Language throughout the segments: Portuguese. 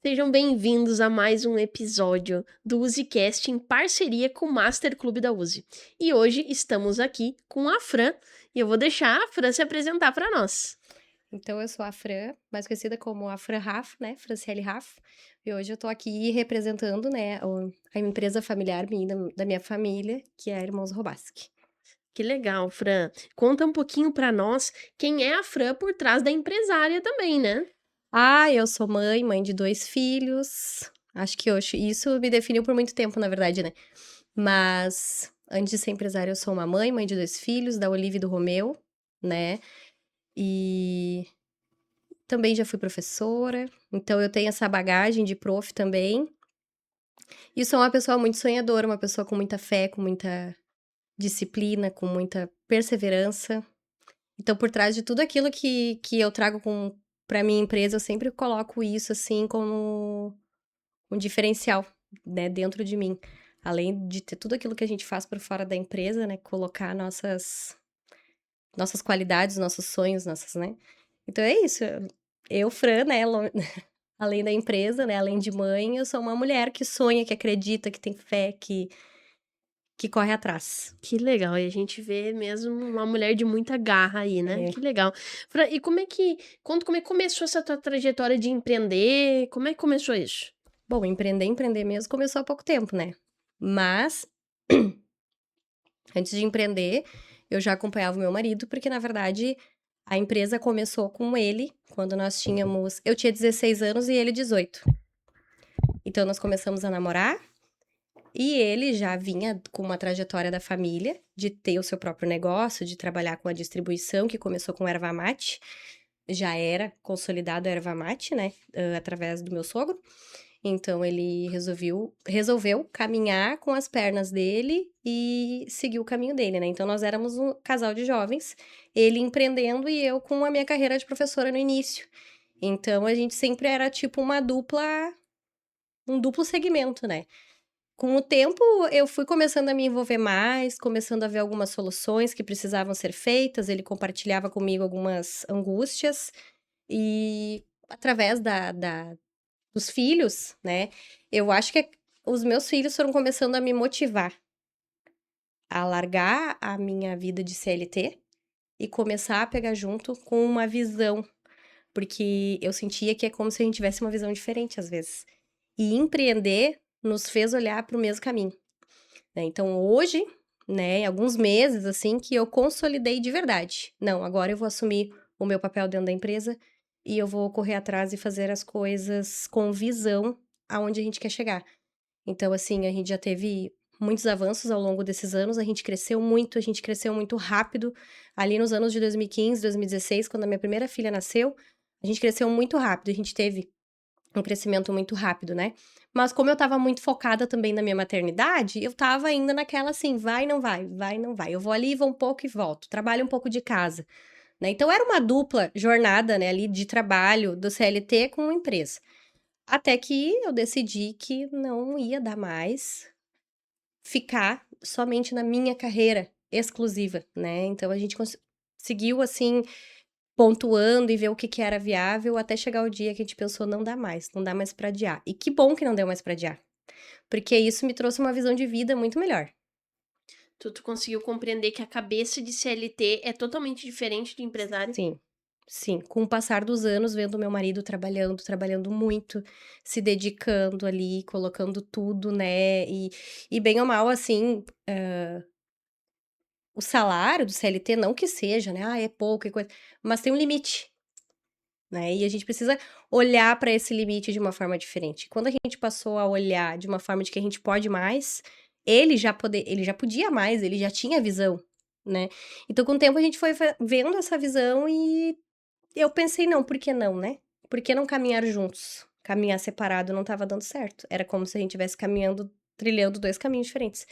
Sejam bem-vindos a mais um episódio do UziCast em parceria com o Master Clube da Uzi. E hoje estamos aqui com a Fran e eu vou deixar a Fran se apresentar para nós. Então, eu sou a Fran, mais conhecida como a Fran Raff, né? Franciele Raff. E hoje eu tô aqui representando, né, a empresa familiar da minha família, que é a Irmãos Robaski. Que legal, Fran. Conta um pouquinho para nós quem é a Fran por trás da empresária também, né? Eu sou mãe de 2 filhos. Acho que hoje isso me definiu por muito tempo, na verdade, né? Mas antes de ser empresária, eu sou uma mãe de 2 filhos, da Olivia e do Romeu, né? E também já fui professora, então eu tenho essa bagagem de prof também. E sou uma pessoa muito sonhadora, uma pessoa com muita fé, com muita disciplina, com muita perseverança. Então, por trás de tudo aquilo que eu trago para minha empresa, eu sempre coloco isso, assim, como um diferencial, né, dentro de mim. Além de ter tudo aquilo que a gente faz por fora da empresa, né, colocar nossas qualidades, nossos sonhos, né. Então é isso, eu, Fran, né, além da empresa, né, além de mãe, eu sou uma mulher que sonha, que acredita, que tem fé, que corre atrás. Que legal, e a gente vê mesmo uma mulher de muita garra aí, né? É. Que legal. Fran, e como é que começou essa tua trajetória de empreender? Como é que começou isso? Bom, empreender mesmo começou há pouco tempo, né. Mas, antes de empreender, eu já acompanhava o meu marido, porque na verdade a empresa começou com ele, quando eu tinha 16 anos e ele 18. Então nós começamos a namorar, e ele já vinha com uma trajetória da família, de ter o seu próprio negócio, de trabalhar com a distribuição, que começou com erva mate, já era consolidado a erva mate, né, através do meu sogro. Então ele resolveu caminhar com as pernas dele e seguir o caminho dele, né. Então nós éramos um casal de jovens, ele empreendendo e eu com a minha carreira de professora no início. Então a gente sempre era tipo um duplo segmento, né. Com o tempo eu fui começando a me envolver mais, começando a ver algumas soluções que precisavam ser feitas, ele compartilhava comigo algumas angústias, e através dos filhos, né, eu acho que os meus filhos foram começando a me motivar a largar a minha vida de CLT e começar a pegar junto com uma visão, porque eu sentia que é como se a gente tivesse uma visão diferente às vezes. E empreender nos fez olhar para o mesmo caminho, né. Então hoje, né, em alguns meses, assim, que eu consolidei de verdade. Não, agora eu vou assumir o meu papel dentro da empresa e eu vou correr atrás e fazer as coisas com visão aonde a gente quer chegar. Então, assim, a gente já teve muitos avanços ao longo desses anos, a gente cresceu muito rápido. Ali nos anos de 2015, 2016, quando a minha primeira filha nasceu, a gente cresceu muito rápido, a gente teve um crescimento muito rápido, né. Mas como eu estava muito focada também na minha maternidade, eu estava ainda naquela assim: "Vai, não vai, vai, não vai". Eu vou ali, vou um pouco e volto, trabalho um pouco de casa, né. Então era uma dupla jornada, né, ali de trabalho do CLT com empresa. Até que eu decidi que não ia dar mais ficar somente na minha carreira exclusiva, né. Então a gente seguiu, assim, pontuando e ver o que que era viável, até chegar o dia que a gente pensou: "Não dá mais, não dá mais pra adiar". E que bom que não deu mais pra adiar, porque isso me trouxe uma visão de vida muito melhor. Tu conseguiu compreender que a cabeça de CLT é totalmente diferente de empresário? Sim, sim. Com o passar dos anos, vendo meu marido trabalhando muito, se dedicando ali, colocando tudo, né, e bem ou mal, assim, o salário do CLT não que seja, né, é pouco e coisa, mas tem um limite, né, e a gente precisa olhar para esse limite de uma forma diferente. Quando a gente passou a olhar de uma forma de que a gente pode mais, ele já podia mais, ele já tinha visão, né. Então com o tempo a gente foi vendo essa visão e eu pensei: "Não, por que não, né? Por que não caminhar juntos?". Caminhar separado não estava dando certo, era como se a gente estivesse trilhando 2 caminhos diferentes.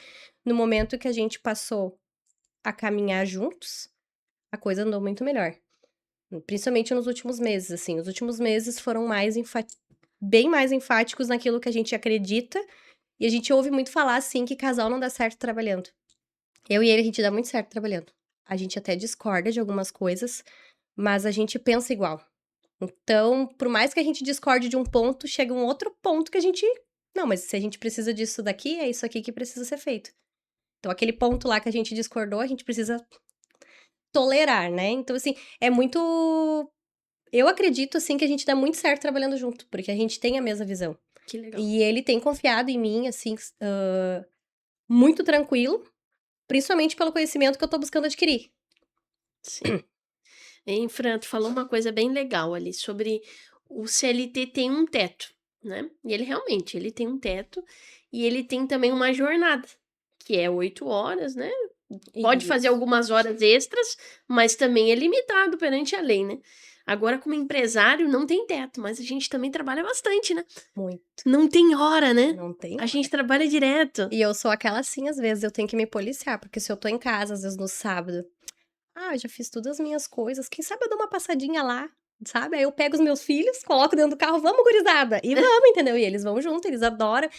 No momento que a gente passou a caminhar juntos, a coisa andou muito melhor. Principalmente nos últimos meses, assim, os últimos meses foram bem mais enfáticos naquilo que a gente acredita, e a gente ouve muito falar, assim, que casal não dá certo trabalhando. Eu e ele, a gente dá muito certo trabalhando. A gente até discorda de algumas coisas, mas a gente pensa igual. Então, por mais que a gente discorde de um ponto, chega um outro ponto que a gente... Não, mas se a gente precisa disso daqui, é isso aqui que precisa ser feito. Então, aquele ponto lá que a gente discordou, a gente precisa tolerar, né? Então, assim, é muito... Eu acredito, assim, que a gente dá muito certo trabalhando junto, porque a gente tem a mesma visão. Que legal. E ele tem confiado em mim, assim, muito tranquilo, principalmente pelo conhecimento que eu tô buscando adquirir. Sim. Hein, Fran, tu falou uma coisa bem legal ali sobre o CLT tem um teto, né? E ele realmente, ele tem um teto e ele tem também uma jornada, que é 8 horas, né? Pode fazer Isso. algumas horas extras, mas também é limitado perante a lei, né? Agora, como empresário, não tem teto, mas a gente também trabalha bastante, né? Muito. Não tem hora, né? Não tem A hora. gente trabalha direto. E eu sou aquela assim, às vezes, eu tenho que me policiar, porque se eu tô em casa, às vezes no sábado, eu já fiz todas as minhas coisas, quem sabe eu dou uma passadinha lá, sabe? Aí eu pego os meus filhos, coloco dentro do carro, vamos, gurizada! E vamos, entendeu? E eles vão junto, eles adoram.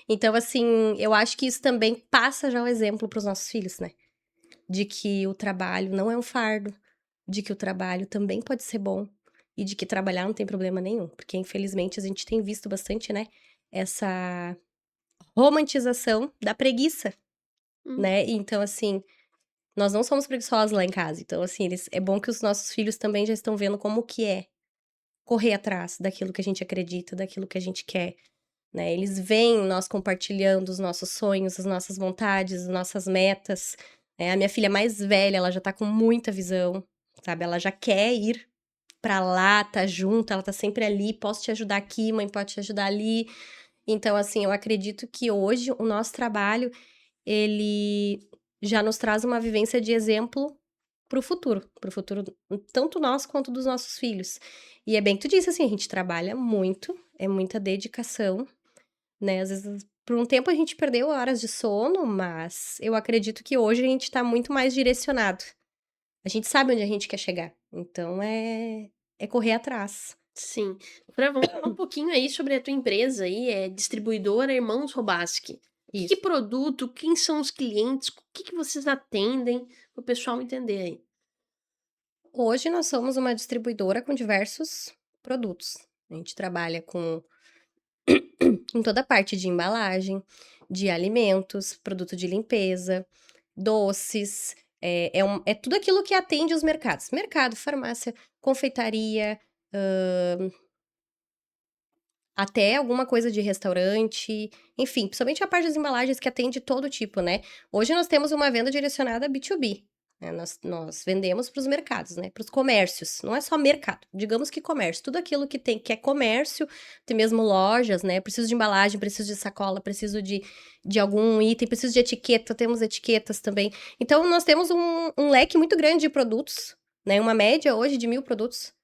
Então, assim, eu acho que isso também passa já o exemplo pros nossos filhos, né? De que o trabalho não é um fardo, de que o trabalho também pode ser bom, e de que trabalhar não tem problema nenhum. Porque, infelizmente, a gente tem visto bastante, né? Essa romantização da preguiça, Hum, né? Então, assim, nós não somos preguiçosos lá em casa. Então, assim, é bom que os nossos filhos também já estão vendo como que é correr atrás daquilo que a gente acredita, daquilo que a gente quer, né? Eles veem nós compartilhando os nossos sonhos, as nossas vontades, as nossas metas, né? A minha filha mais velha, ela já tá com muita visão, sabe? Ela já quer ir pra lá, tá junto, ela tá sempre ali, posso te ajudar aqui, mãe pode te ajudar ali. Então, assim, eu acredito que hoje o nosso trabalho ele já nos traz uma vivência de exemplo para o futuro tanto nosso quanto dos nossos filhos. E é bem que tu disse, assim, a gente trabalha muito, é muita dedicação, né? Às vezes, por um tempo a gente perdeu horas de sono, mas eu acredito que hoje a gente tá muito mais direcionado. A gente sabe onde a gente quer chegar. Então é correr atrás. sim. Fran, vamos falar um pouquinho aí sobre a tua empresa aí, é distribuidora Irmãos Robaski. Que Isso. produto, quem são os clientes, o que vocês atendem, para o pessoal entender aí. Hoje nós somos uma distribuidora com diversos produtos. A gente trabalha com toda a parte de embalagem, de alimentos, produto de limpeza, doces, é tudo aquilo que atende os mercados. Mercado, farmácia, confeitaria, até alguma coisa de restaurante, enfim, principalmente a parte das embalagens que atende todo tipo, né? Hoje nós temos uma venda direcionada B2B, né? Nós vendemos para os mercados, né? Para os comércios, não é só mercado, digamos que comércio, tudo aquilo que tem, que é comércio, tem mesmo lojas, né? Preciso de embalagem, preciso de sacola, preciso de algum item, preciso de etiqueta, temos etiquetas também. Então, nós temos um leque muito grande de produtos, né? Uma média hoje de 1.000 produtos,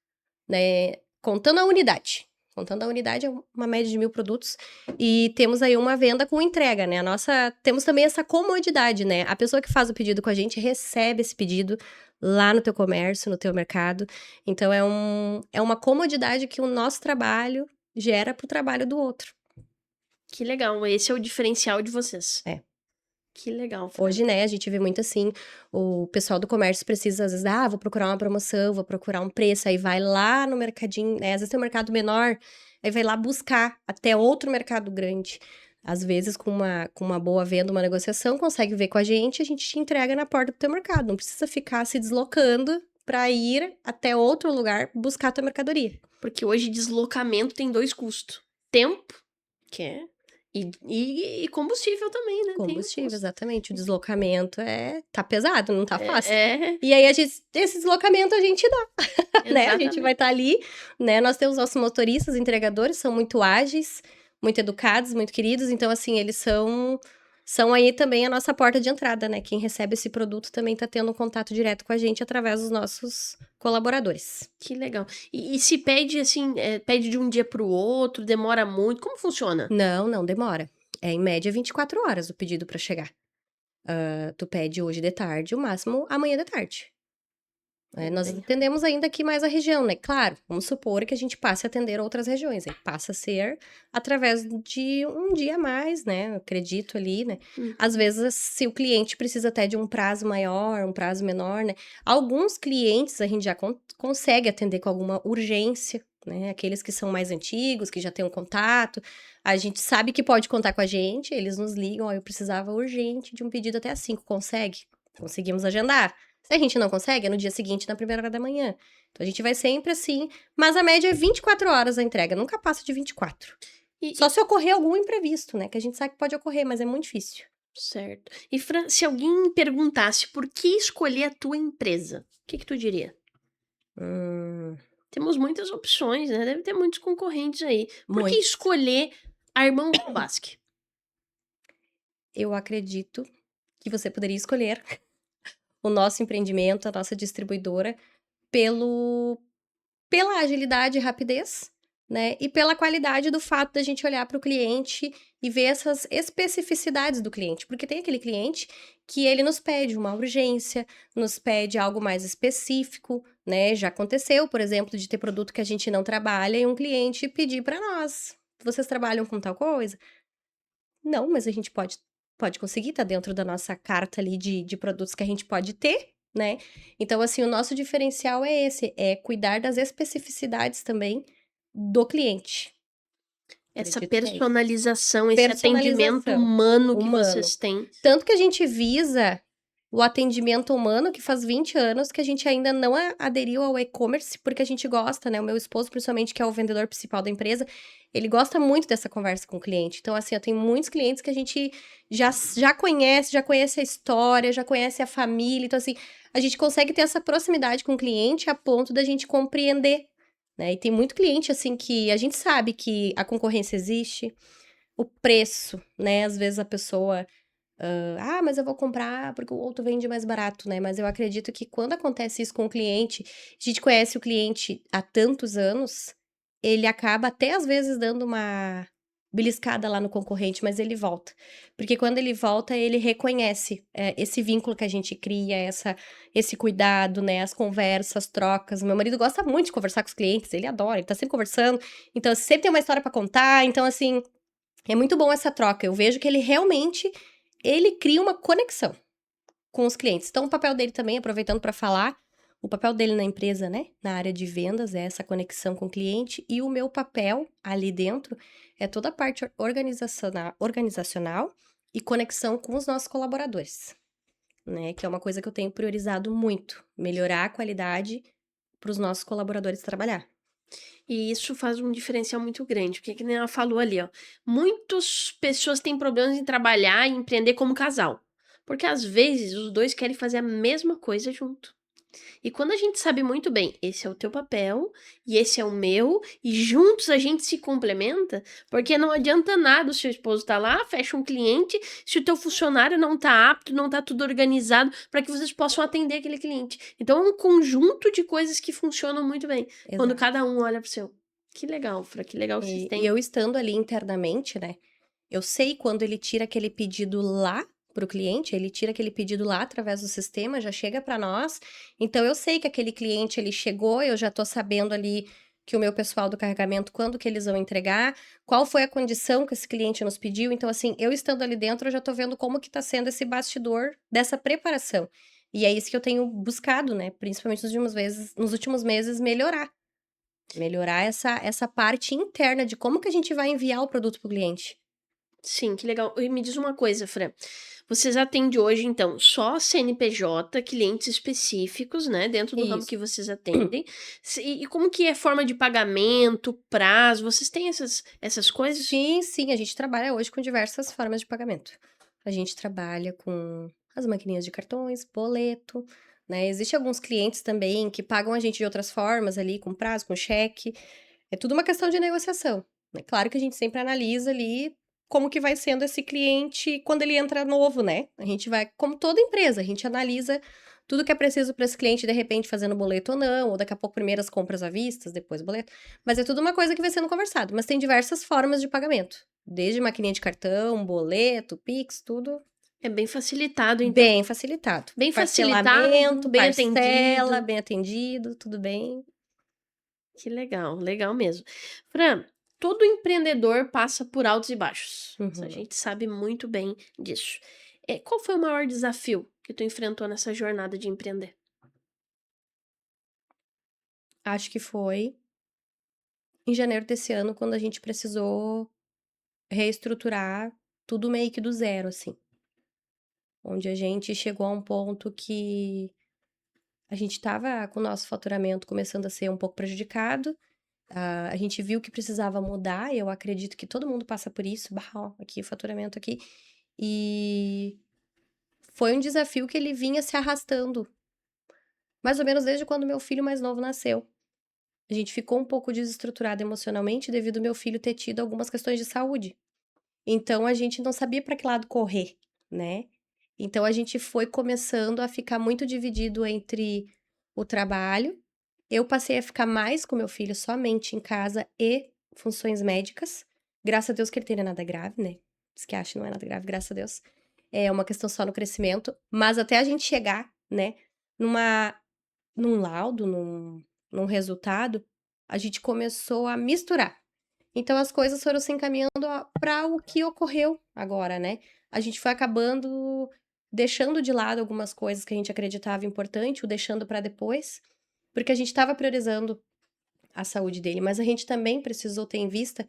né? Contando a unidade. Contando a unidade, é uma média de 1.000 produtos. E temos aí uma venda com entrega, né? Temos também essa comodidade, né? A pessoa que faz o pedido com a gente recebe esse pedido lá no teu comércio, no teu mercado. Então, é uma comodidade que o nosso trabalho gera pro trabalho do outro. Que legal, esse é o diferencial de vocês. É. Que legal, Fran. Hoje, né, a gente vê muito assim, o pessoal do comércio precisa, às vezes, vou procurar uma promoção, vou procurar um preço, aí vai lá no mercadinho, né, às vezes tem um mercado menor, aí vai lá buscar até outro mercado grande. Às vezes, com uma boa venda, uma negociação, consegue ver com a gente te entrega na porta do teu mercado. Não precisa ficar se deslocando para ir até outro lugar buscar a tua mercadoria. Porque hoje deslocamento tem 2 custos. Tempo, que é, e combustível também, né? Tem um Combustível, custo. exatamente. O deslocamento tá pesado, não tá fácil. É, E aí, esse deslocamento a gente dá, né? A gente vai exatamente. estar ali, né? Nós temos nossos motoristas, entregadores, são muito ágeis, muito educados, muito queridos. Então, assim, eles são aí também a nossa porta de entrada, né? Quem recebe esse produto também tá tendo um contato direto com a gente através dos nossos colaboradores. Que legal. E se pede assim, pede de um dia para o outro, demora muito, como funciona? Não demora. É em média 24 horas o pedido para chegar. Tu pede hoje de tarde, o máximo amanhã de tarde. Nós Bem, atendemos ainda aqui mais a região, né? Claro, vamos supor que a gente passe a atender outras regiões. Aí passa a ser através de um dia a mais, né? Eu acredito ali, né? Às vezes, se o cliente precisa até de um prazo maior, um prazo menor, né? Alguns clientes a gente já consegue atender com alguma urgência, né? Aqueles que são mais antigos, que já têm um contato, a gente sabe que pode contar com a gente, eles nos ligam, ó, eu precisava urgente de um pedido até às 5, consegue? Conseguimos agendar. Se a gente não consegue, é no dia seguinte, na primeira hora da manhã. Então a gente vai sempre assim, mas a média é 24 horas a entrega, nunca passa de 24. E Só se ocorrer algum imprevisto, né? Que a gente sabe que pode ocorrer, mas é muito difícil. certo. E Fran, se alguém perguntasse por que escolher a tua empresa, o que que tu diria? Hum, Temos muitas opções, né, deve ter muitos concorrentes aí. Por que muitos. escolher a Irmãos do Basque? Eu acredito que você poderia escolher o nosso empreendimento, a nossa distribuidora, pelo pela agilidade e rapidez, né, e pela qualidade do fato da gente olhar para o cliente e ver essas especificidades do cliente, porque tem aquele cliente que ele nos pede uma urgência, nos pede algo mais específico, né, já aconteceu, por exemplo, de ter produto que a gente não trabalha e um cliente pedir para nós: "Vocês trabalham com tal coisa?". Não, mas a gente pode conseguir, tá dentro da nossa carta ali de produtos que a gente pode ter, né. Então, assim, o nosso diferencial é esse, é cuidar das especificidades também do cliente. Essa Acredito que é isso. personalização, esse atendimento Personalização, humano que humano. vocês têm. Tanto que a gente visa o atendimento humano, que faz 20 anos que a gente ainda não aderiu ao e-commerce, porque a gente gosta, né, o meu esposo principalmente, que é o vendedor principal da empresa, ele gosta muito dessa conversa com o cliente. Então, assim, eu tenho muitos clientes que a gente já conhece a história, já conhece a família, então, assim, a gente consegue ter essa proximidade com o cliente a ponto da gente compreender, né. E tem muito cliente, assim, que a gente sabe que a concorrência existe, o preço, né, às vezes a pessoa "Ah, mas eu vou comprar porque o outro vende mais barato", né, mas eu acredito que quando acontece isso com o cliente, a gente conhece o cliente há tantos anos, ele acaba até às vezes dando uma beliscada lá no concorrente, mas ele volta. Porque quando ele volta, ele reconhece, esse vínculo que a gente cria, esse cuidado, né, as conversas, as trocas. Meu marido gosta muito de conversar com os clientes, ele adora, ele tá sempre conversando, então sempre tem uma história pra contar, então assim, é muito bom essa troca, eu vejo que ele cria uma conexão com os clientes. Então o papel dele também, aproveitando para falar, o papel dele na empresa, né, na área de vendas é essa conexão com o cliente e o meu papel ali dentro é toda a parte organizacional e conexão com os nossos colaboradores, né, que é uma coisa que eu tenho priorizado muito, melhorar a qualidade para os nossos colaboradores trabalhar. E isso faz um diferencial muito grande, porque que nem ela falou ali, ó, muitas pessoas têm problemas em trabalhar e empreender como casal, porque às vezes os 2 querem fazer a mesma coisa junto. E quando a gente sabe muito bem, esse é o teu papel e esse é o meu, e juntos a gente se complementa, porque não adianta nada o seu esposo tá lá, fecha um cliente, se o teu funcionário não tá apto, não tá tudo organizado para que vocês possam atender aquele cliente. Então é um conjunto de coisas que funcionam muito bem, quando Exato. cada um olha pro seu. Que legal, Fra, que legal que vocês E têm. eu estando ali internamente, né, eu sei quando ele tira aquele pedido lá para o cliente, ele tira aquele pedido lá através do sistema, já chega para nós. Então eu sei que aquele cliente ele chegou, eu já tô sabendo ali que o meu pessoal do carregamento, quando que eles vão entregar, qual foi a condição que esse cliente nos pediu. Então, assim, eu estando ali dentro, eu já tô vendo como que tá sendo esse bastidor dessa preparação. E é isso que eu tenho buscado, né? Principalmente nos últimos meses, melhorar. Melhorar essa parte interna de como que a gente vai enviar o produto para o cliente. Sim, que legal. E me diz uma coisa, Fran. Vocês atendem hoje, então, só CNPJ, clientes específicos, né, dentro do ramo que Isso. vocês atendem. E como que é a forma de pagamento, prazo? Vocês têm essas coisas? Sim, sim, a gente trabalha hoje com diversas formas de pagamento. A gente trabalha com as maquininhas de cartões, boleto, né, existe alguns clientes também que pagam a gente de outras formas ali, com prazo, com cheque, é tudo uma questão de negociação, né. Claro que a gente sempre analisa ali como que vai sendo esse cliente quando ele entra novo, né. A gente vai como toda empresa, a gente analisa tudo que é preciso para esse cliente, de repente, fazendo boleto ou não, ou daqui a pouco primeiro as compras à vista, depois o boleto. Mas é tudo uma coisa que vai sendo conversado, mas tem diversas formas de pagamento, desde maquininha de cartão, boleto, Pix, tudo É bem facilitado, então. bem facilitado. Bem facilitado, Parcelamento, bem parcela, atendido. bem atendido, tudo bem. Que legal, legal mesmo. Fran, todo empreendedor passa por altos e baixos. A Uhum. gente sabe muito bem disso. Qual foi o maior desafio que tu enfrentou nessa jornada de empreender? Acho que foi em janeiro desse ano, quando a gente precisou reestruturar tudo meio que do zero, assim. Onde a gente chegou a um ponto que a gente estava com o nosso faturamento começando a ser um pouco prejudicado. A gente viu que precisava mudar, eu acredito que todo mundo passa por isso. Bah, ó, aqui o faturamento aqui. E foi um desafio que ele vinha se arrastando, mais ou menos desde quando meu filho mais novo nasceu. A gente ficou um pouco desestruturado emocionalmente devido ao meu filho ter tido algumas questões de saúde. Então a gente não sabia para que lado correr, né? Então a gente foi começando a ficar muito dividido entre o trabalho. Eu passei a ficar mais com meu filho somente em casa e funções médicas. Graças a Deus que ele tem nada grave, né? Diz que acha que não é nada grave, graças a Deus. É uma questão só no crescimento. Mas até a gente chegar, né, numa, num laudo, num resultado, a gente começou a misturar. Então as coisas foram se encaminhando para o que ocorreu agora, né? A gente foi acabando deixando de lado algumas coisas que a gente acreditava importante, o deixando para depois, porque a gente estava priorizando a saúde dele, mas a gente também precisou ter em vista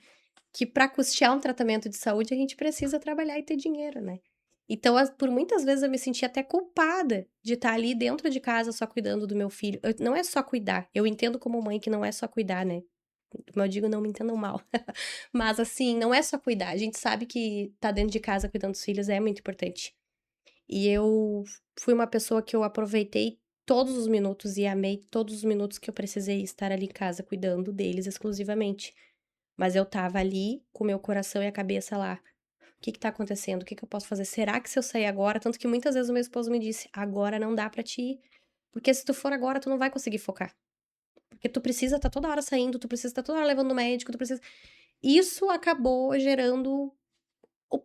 que para custear um tratamento de saúde a gente precisa trabalhar e ter dinheiro, né? Então, por muitas vezes eu me senti até culpada de estar ali dentro de casa só cuidando do meu filho. Não é só cuidar. Eu entendo como mãe que não é só cuidar, né? Como eu digo, não me entendam mal. Mas assim, não é só cuidar. A gente sabe que tá dentro de casa cuidando dos filhos é muito importante. E eu fui uma pessoa que eu aproveitei todos os minutos e amei todos os minutos que eu precisei estar ali em casa cuidando deles exclusivamente. Mas eu tava ali com meu coração e a cabeça lá. O que que tá acontecendo? O que que eu posso fazer? Será que se eu sair agora? Tanto que muitas vezes o meu esposo me disse: agora não dá pra ti ir. Porque se tu for agora, tu não vai conseguir focar. Porque tu precisa estar toda hora saindo, tu precisa estar toda hora levando no médico, tu precisa. Isso acabou gerando o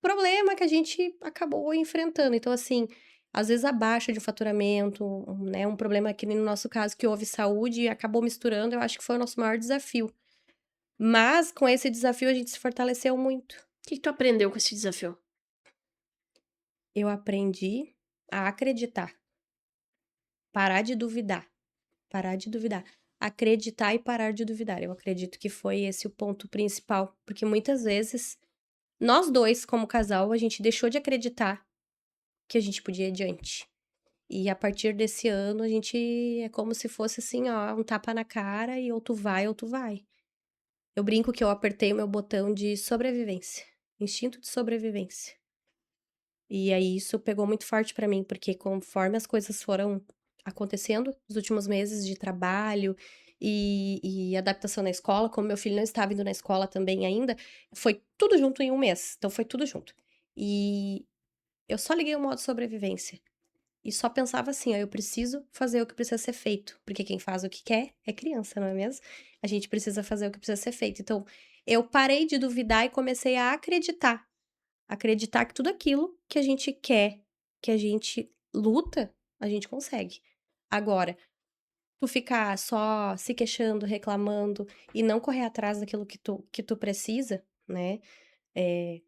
problema que a gente acabou enfrentando. Então, assim, às vezes a baixa de faturamento, né, um problema que nem no nosso caso que houve saúde e acabou misturando, eu acho que foi o nosso maior desafio. Mas com esse desafio a gente se fortaleceu muito. O que que tu aprendeu com esse desafio? Eu aprendi a acreditar, parar de duvidar, parar de duvidar. Acreditar e parar de duvidar. Eu acredito que foi esse o ponto principal, porque muitas vezes nós dois, como casal, a gente deixou de acreditar que a gente podia ir adiante. E a partir desse ano, a gente é como se fosse assim, ó, um tapa na cara e ou tu vai ou tu vai. Eu brinco que eu apertei o meu botão de sobrevivência, instinto de sobrevivência. E aí isso pegou muito forte pra mim, porque conforme as coisas foram acontecendo nos últimos meses de trabalho e adaptação na escola, como meu filho não estava indo na escola também ainda, foi tudo junto em um mês. Então foi tudo junto. E eu só liguei o modo sobrevivência. E só pensava assim, ó, eu preciso fazer o que precisa ser feito. Porque quem faz o que quer é criança, não é mesmo? A gente precisa fazer o que precisa ser feito. Então, eu parei de duvidar e comecei a acreditar. Acreditar que tudo aquilo que a gente quer, que a gente luta, a gente consegue. Agora, tu ficar só se queixando, reclamando e não correr atrás daquilo que tu precisa, né? É,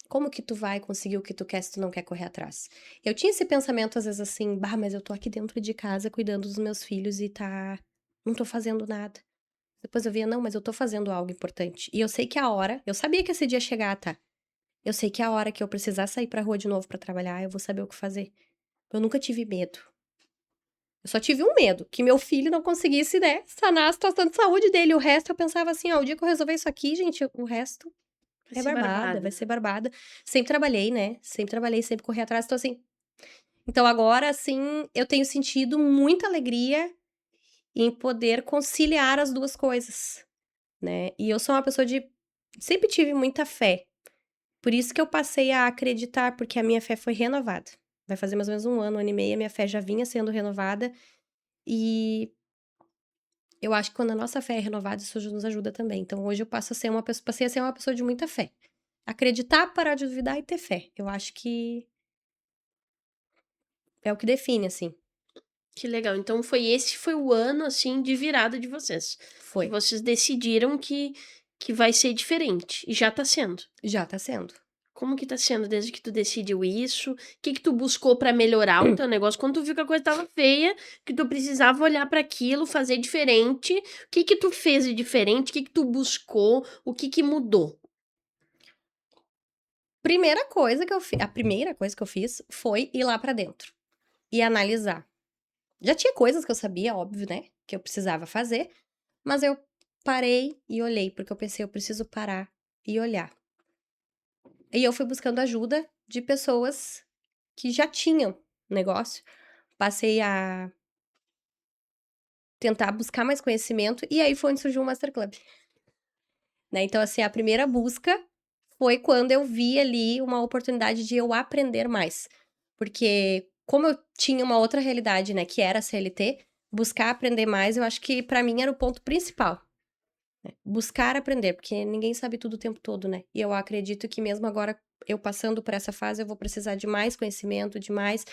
como que tu vai conseguir o que tu quer se tu não quer correr atrás? Eu tinha esse pensamento às vezes assim, bah, mas eu tô aqui dentro de casa cuidando dos meus filhos e tá, não tô fazendo nada. Depois eu via, não, mas eu tô fazendo algo importante. E eu sei que a hora, eu sabia que esse dia ia chegar, tá? Eu sei que a hora que eu precisar sair pra rua de novo pra trabalhar, eu vou saber o que fazer. Eu nunca tive medo. Eu só tive um medo, que meu filho não conseguisse, né, sanar a situação de saúde dele. O resto eu pensava assim, ó, o dia que eu resolver isso aqui, gente, o resto Vai é ser barbada, vai barbada. ser barbada. Sempre trabalhei, né? Sempre trabalhei, sempre corri atrás. Então, assim. Então, agora, assim, eu tenho sentido muita alegria em poder conciliar as duas coisas, né? E eu sou uma pessoa de. Sempre tive muita fé. Por isso que eu passei a acreditar, porque a minha fé foi renovada. Vai fazer mais ou menos um ano e meio, a minha fé já vinha sendo renovada. E eu acho que quando a nossa fé é renovada, isso nos ajuda também. Então, hoje eu passo a ser uma pessoa, passei a ser uma pessoa de muita fé. Acreditar, parar de duvidar e ter fé. Eu acho que é o que define, assim. Que legal. Então foi o ano, assim, de virada de vocês. Que Foi. vocês decidiram que vai ser diferente. E já tá sendo. Já tá sendo. Como que tá sendo desde que tu decidiu isso? O que que tu buscou pra melhorar o teu negócio? Quando tu viu que a coisa estava feia, que tu precisava olhar pra aquilo, fazer diferente, o que que tu fez de diferente? O que que tu buscou? O que que mudou? A primeira coisa que eu fiz foi ir lá pra dentro e analisar. Já tinha coisas que eu sabia, óbvio, né, que eu precisava fazer, mas eu parei e olhei, porque eu pensei: "Eu preciso parar e olhar". E eu fui buscando ajuda de pessoas que já tinham negócio, passei a tentar buscar mais conhecimento, e aí foi onde surgiu o Master Club, né. Então, assim, a primeira busca foi quando eu vi ali uma oportunidade de eu aprender mais. Porque como eu tinha uma outra realidade, né, que era a CLT, buscar aprender mais, eu acho que pra mim era o ponto principal, né. Buscar aprender, porque ninguém sabe tudo o tempo todo, né. E eu acredito que mesmo agora eu passando por essa fase, eu vou precisar de mais conhecimento, de mais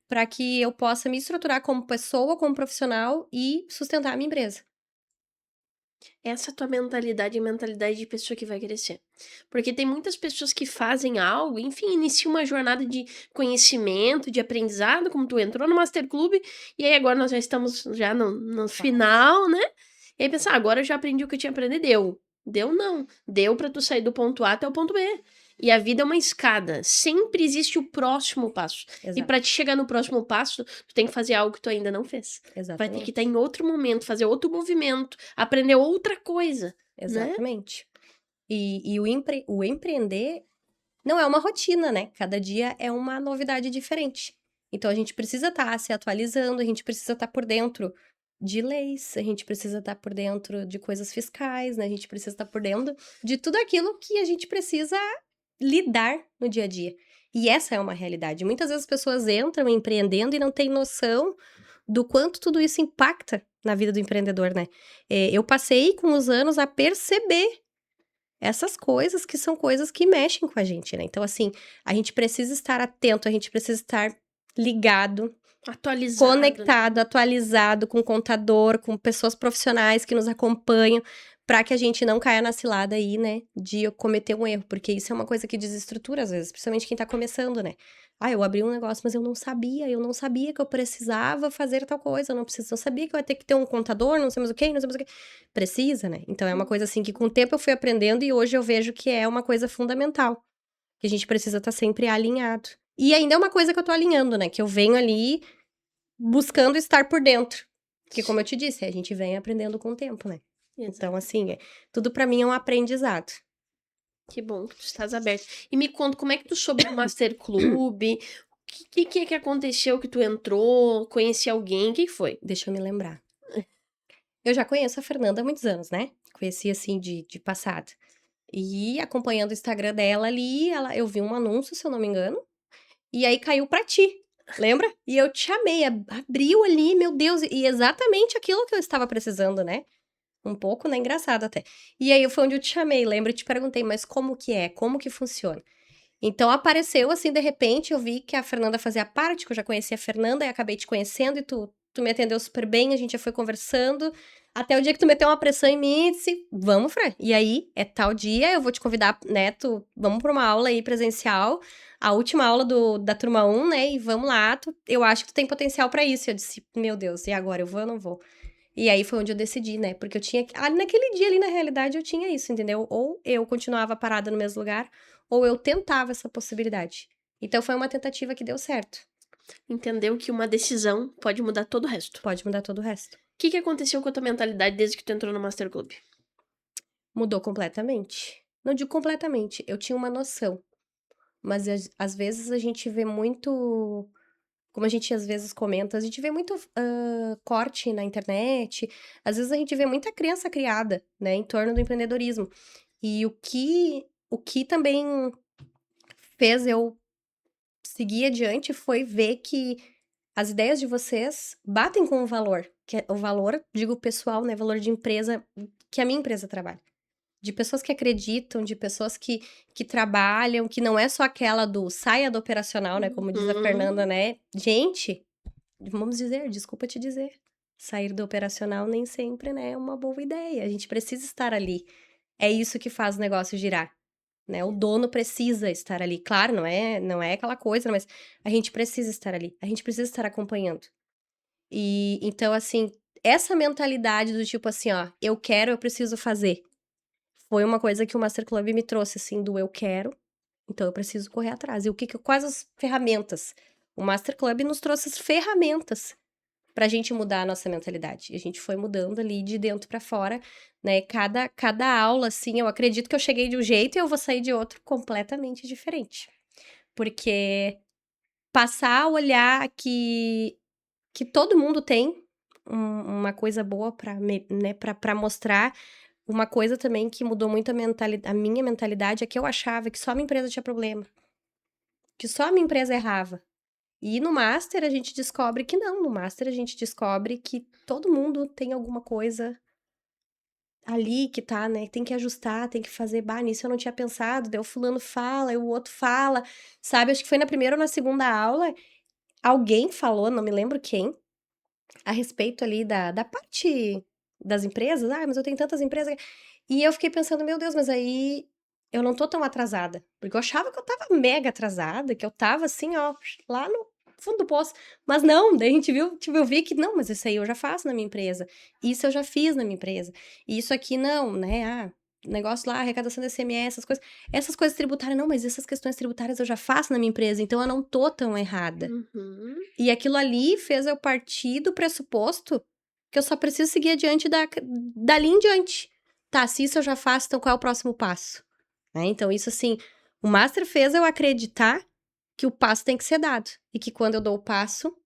para que eu possa me estruturar como pessoa, como profissional e sustentar a minha empresa. Essa tua mentalidade é mentalidade de pessoa que vai crescer. Porque tem muitas pessoas que fazem algo, enfim, iniciam uma jornada de conhecimento, de aprendizado, como tu entrou no Master Club, e aí agora nós já estamos já no Quase. final, né? E aí pensar, agora eu já aprendi o que eu tinha aprendido, deu. Deu não. Deu pra tu sair do ponto A até o ponto B. E a vida é uma escada, sempre existe o próximo passo. E pra Exato, te chegar no próximo passo, tu tem que fazer algo que tu ainda não fez. Vai ter que estar exatamente, em outro momento, fazer outro movimento, aprender outra coisa, né. exatamente. E o empreender não é uma rotina, né, cada dia é uma novidade diferente. Então a gente precisa estar se atualizando, a gente precisa estar por dentro de leis, a gente precisa estar por dentro de coisas fiscais, né, a gente precisa estar por dentro de tudo aquilo que a gente precisa lidar no dia a dia. E essa é uma realidade. Muitas vezes as pessoas entram empreendendo e não têm noção do quanto tudo isso impacta na vida do empreendedor, né. Eu passei com os anos a perceber essas coisas que são coisas que mexem com a gente, né. Então, assim, a gente precisa estar atento, a gente precisa estar ligado, Atualizado, né. conectado, atualizado com o contador, com pessoas profissionais que nos acompanham, para que a gente não caia na cilada aí, né, de cometer um erro, porque isso é uma coisa que desestrutura às vezes, principalmente quem tá começando, né. "Ah, eu abri um negócio, mas eu não sabia que eu precisava fazer tal coisa, eu não sabia que eu ia ter que ter um contador, não sei mais o quê, não sei mais o quê". Precisa, né. Então é uma Hum. coisa, assim, que com o tempo eu fui aprendendo e hoje eu vejo que é uma coisa fundamental, que a gente precisa estar sempre alinhado. E ainda é uma coisa que eu tô alinhando, né, que eu venho ali buscando estar por dentro, porque como eu te disse, a gente vem aprendendo com o tempo, né. Então Exato. assim, tudo pra mim é um aprendizado. Que bom que tu estás aberto. E me conta, como é que tu soube do Master Club? O que é que aconteceu que tu entrou, conheci alguém, o que que foi? Deixa eu me lembrar. Eu já conheço a Fernanda há muitos anos, né, conheci, assim, de passada. E acompanhando o Instagram dela ali, eu vi um anúncio, se eu não me engano, e aí caiu pra ti, lembra? E eu te chamei, abriu ali, meu Deus, e exatamente aquilo que eu estava precisando, né. Um pouco, né, engraçado até. E aí foi onde eu te chamei, lembro, e te perguntei: "Mas como que é? Como que funciona?". Então apareceu, assim, de repente, eu vi que a Fernanda fazia parte, que eu já conhecia a Fernanda, e acabei te conhecendo e tu me atendeu super bem, a gente já foi conversando, até o dia que tu meteu uma pressão em mim e disse: "Vamos, Fran, e aí, é tal dia, eu vou te convidar, né, vamos pra uma aula aí presencial, a última aula da turma 1, né, e vamos lá, eu acho que tu tem potencial pra isso". Eu disse: "Meu Deus, e agora, eu vou ou não vou?". E aí foi onde eu decidi, né, porque eu tinha naquele dia ali, na realidade, eu tinha isso, entendeu? Ou eu continuava parada no mesmo lugar, ou eu tentava essa possibilidade. Então foi uma tentativa que deu certo. Entendeu que uma decisão pode mudar todo o resto. Pode mudar todo o resto. O que que aconteceu com a tua mentalidade desde que tu entrou no Master Club? Mudou completamente. Não digo completamente, eu tinha uma noção, mas às vezes a gente vê muito, como a gente às vezes comenta, a gente vê muito, corte na internet, às vezes a gente vê muita criança criada, né, em torno do empreendedorismo. E o que também fez eu seguir adiante foi ver que as ideias de vocês batem com o valor, que é o valor, digo pessoal, né, valor de empresa, que a minha empresa trabalha. De pessoas que acreditam, de pessoas que trabalham, que não é só aquela do saia do operacional, né, como diz a Fernanda, Uhum. né. Gente, vamos dizer, desculpa te dizer, sair do operacional nem sempre, né, é uma boa ideia, a gente precisa estar ali. É isso que faz o negócio girar. né? O dono precisa estar ali. Claro, não é aquela coisa, mas a gente precisa estar ali. A gente precisa estar acompanhando. E então, assim, essa mentalidade do tipo assim, ó, eu quero, eu preciso fazer. Foi uma coisa que o Master Club me trouxe, assim, do eu quero, então eu preciso correr atrás. E quais as ferramentas? O Master Club nos trouxe as ferramentas pra gente mudar a nossa mentalidade. E a gente foi mudando ali de dentro pra fora, né? Cada aula, assim, eu acredito que eu cheguei de um jeito e eu vou sair de outro completamente diferente. Porque passar a olhar que todo mundo tem uma coisa boa pra, né, pra mostrar. Uma coisa também que mudou muito a minha mentalidade é que eu achava que só a minha empresa tinha problema, que só a minha empresa errava. E no Master a gente descobre que não, no Master a gente descobre que todo mundo tem alguma coisa ali que tá, né, tem que ajustar, tem que fazer, bah, nisso eu não tinha pensado, daí o fulano fala, e o outro fala, sabe? Acho que foi na primeira ou na segunda aula, alguém falou, não me lembro quem, a respeito ali da parte das empresas. Ah, mas eu tenho tantas empresas. E eu fiquei pensando, meu Deus, mas aí eu não tô tão atrasada. Porque eu achava que eu tava mega atrasada, que eu tava assim, ó, lá no fundo do poço. Mas não, daí a gente viu, tipo, eu vi que não, mas isso aí eu já faço na minha empresa. Isso eu já fiz na minha empresa. E isso aqui não, né? Ah, negócio lá, arrecadação do ICMS, essas coisas. Essas coisas tributárias, não, mas essas questões tributárias eu já faço na minha empresa, então eu não tô tão errada. Uhum. E aquilo ali fez eu partir do pressuposto que eu só preciso seguir adiante dali em diante. Tá, se isso eu já faço, então qual é o próximo passo? Né? Então, isso assim, o Master fez eu acreditar que o passo tem que ser dado. E que quando eu dou o passo,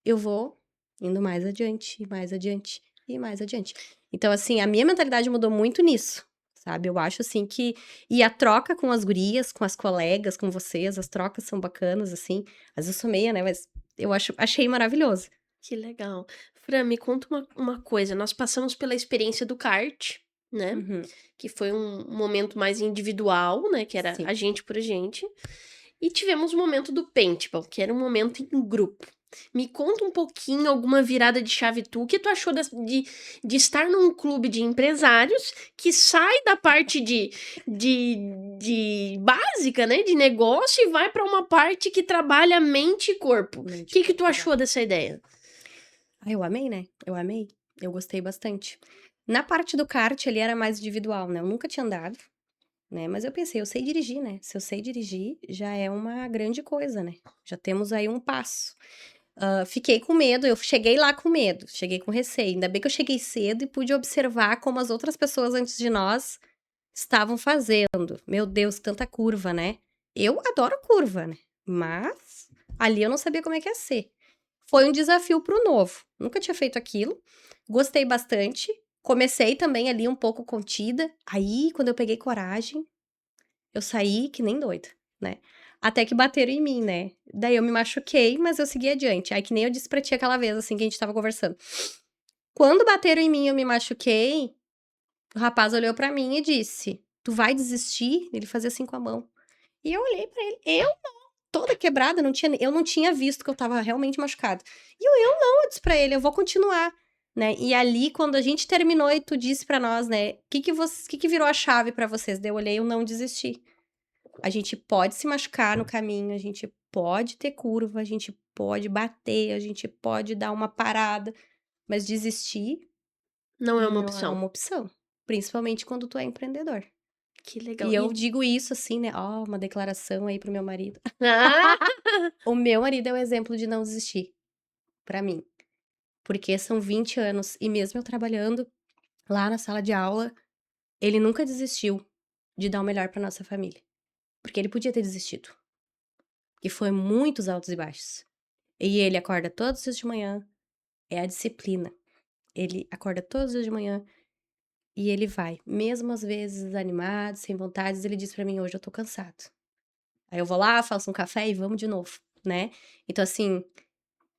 eu vou indo mais adiante, mais adiante e mais adiante. Então, assim, a minha mentalidade mudou muito nisso, sabe? Eu acho, assim, que... E a troca com as gurias, com as colegas, com vocês, as trocas são bacanas, assim. Às vezes eu sou meia, né? Mas achei maravilhoso. Que legal. Fran, me conta uma coisa, nós passamos pela experiência do kart, né, Uhum, que foi um momento mais individual, né, que era sim. a gente por gente, e tivemos o momento do paintball, que era um momento em grupo. Me conta um pouquinho, alguma virada de chave tu, o que tu achou de estar num clube de empresários que sai da parte de, de básica, né, de negócio e vai para uma parte que trabalha mente e corpo. O Mente que que tu corpo, achou exato. dessa ideia? Ah, eu amei, né? Eu amei. Eu gostei bastante. Na parte do kart, ele era mais individual, né? Eu nunca tinha andado, né? Mas eu pensei, eu sei dirigir, né? Se eu sei dirigir, já é uma grande coisa, né? Já temos aí um passo. Fiquei com medo, eu cheguei lá com medo, cheguei com receio. Ainda bem que eu cheguei cedo e pude observar como as outras pessoas antes de nós estavam fazendo. Meu Deus, tanta curva, né? Eu adoro curva, né? Mas ali eu não sabia como é que ia ser. Foi um desafio pro novo. Nunca tinha feito aquilo. Gostei bastante. Comecei também ali um pouco contida. Aí, quando eu peguei coragem, eu saí que nem doida, né? Até que bateram em mim, né? Daí eu me machuquei, mas eu segui adiante. Aí que nem eu disse pra ti aquela vez, assim, que a gente tava conversando. Quando bateram em mim, eu me machuquei. O rapaz olhou pra mim e disse: Tu vai desistir? Ele fazia assim com a mão. E eu olhei pra ele. Eu toda quebrada, eu não tinha visto que eu estava realmente machucada. E eu não, eu disse pra ele, eu vou continuar, né? E ali, quando a gente terminou e tu disse pra nós, né, que virou a chave pra vocês? Daí eu olhei, eu não desisti. A gente pode se machucar no caminho, a gente pode ter curva, a gente pode bater, a gente pode dar uma parada, mas desistir Não é uma não é opção. uma opção, principalmente quando tu é empreendedor. Que legal. E E eu digo isso assim, né, ó, uma declaração aí pro meu marido. ah! O meu marido é o exemplo de não desistir, pra mim. Porque são 20 anos e mesmo eu trabalhando lá na sala de aula, ele nunca desistiu de dar o melhor pra nossa família. Porque ele podia ter desistido. E foi muitos altos e baixos. E ele acorda todos os dias de manhã, é a disciplina. Ele acorda todos os dias de manhã e ele vai. Mesmo às vezes desanimado, sem vontade, ele diz pra mim: "Hoje eu tô cansado". Aí eu vou lá, faço um café e vamos de novo, né. Então assim,